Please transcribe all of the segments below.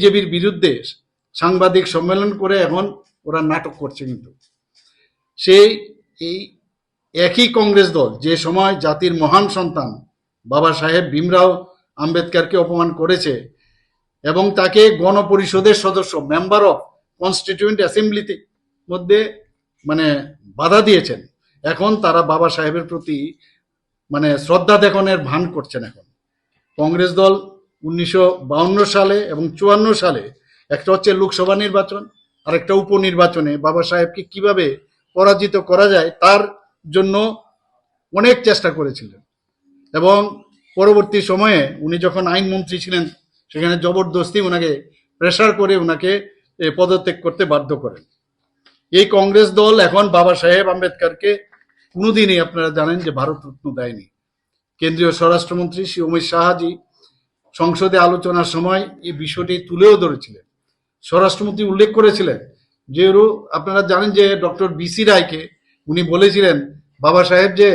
বিজেপির বিরুদ্ধে সাংবাদিক সম্মেলন করে এখন ওরা নাটক করছে। কিন্তু সেই এই একই কংগ্রেস দল যে সময় জাতির মহান সন্তান বাবা সাহেব ভীমরাও আম্বেদকরকে অপমান করেছে এবং তাকে গণপরিষদের সদস্য মেম্বার অফ কনস্টিটিউয়েন্ট অ্যাসেম্বলিতে মধ্যে মানে বাধা দিয়েছেন, এখন তারা বাবা সাহেবের প্রতি মানে শ্রদ্ধা দেখানোর ভান করছেন। এখন কংগ্রেস দল 1952 সালে এবং 54 সালে একটা হচ্ছে লোকসভা নির্বাচন আর একটা উপনির্বাচনে বাবা সাহেবকে কিভাবে পরাজিত করা যায় তার জন্য অনেক চেষ্টা করেছিলেন এবং পরবর্তী সময়ে উনি যখন আইনমন্ত্রী ছিলেন সেখানে জবরদস্তি ওনাকে প্রেসার করে ওনাকে পদত্যাগ করতে বাধ্য করেন। এই কংগ্রেস দল এখন বাবা সাহেব আম্বেদকরকে কোনোদিনই আপনারা জানেন যে ভারতরত্ন দেয়নি। কেন্দ্রীয় স্বরাষ্ট্রমন্ত্রী শ্রী অমিত শাহজি সংসদে আলোচনার সময় এই বিষয়টি তুলেও ধরেছিলেন। স্বরাষ্ট্রমন্ত্রী উল্লেখ করেছিলেন যে আপনারা জানেন যে ডক্টর বিসি রায়কে উনি বলেছিলেন বাবা সাহেব যে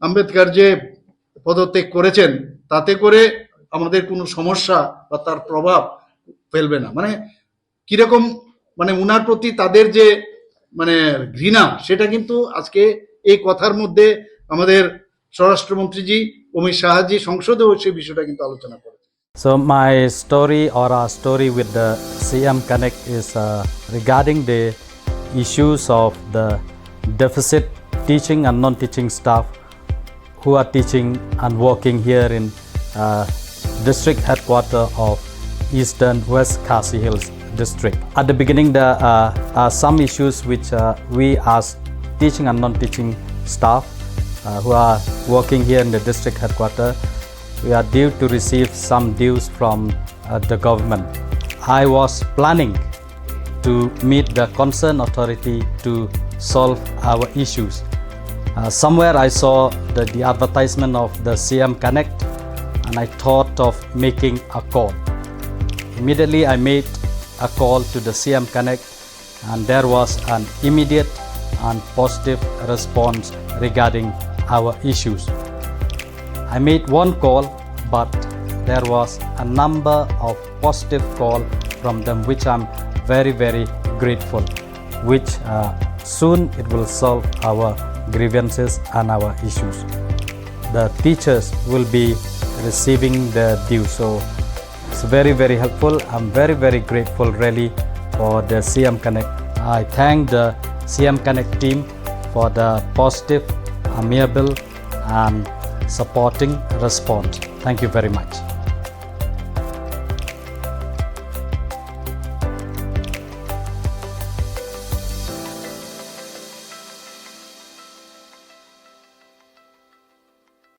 আম্বেদকর যে পদত্যাগ করেছেন তাতে করে আমাদের কোনো সমস্যা বা তার প্রভাব ফেলবে না। মানে কিরকম মানে উনার প্রতি তাদের যে মানে ঘৃণা সেটা কিন্তু আজকে এই কথার মধ্যে আমাদের স্বরাষ্ট্রমন্ত্রীজি অমিত শাহজি সংসদেও সেই বিষয়টা কিন্তু আলোচনা করেছে। So my story or our story with the CM Connect is regarding the issues of the deficit teaching and non-teaching staff who are teaching and working here in district headquarters of Eastern West Khasi Hills district. At the beginning there are some issues which we as teaching and non-teaching staff who are working here in the district headquarters, we are due to receive some dues from the government. I was planning to meet the concerned authority to solve our issues. Somewhere I saw the advertisement of the CM Connect and I thought of making a call. Immediately I made a call to the CM Connect and there was an immediate and positive response regarding our issues. I made one call, but there was a number of positive calls from them which I'm very, very grateful, which soon it will solve our grievances and our issues. The teachers will be receiving the due, so it's very, very helpful. I'm very, very grateful really for the CM Connect. I thank the CM Connect team for the positive, amiable and supporting response. Thank you very much.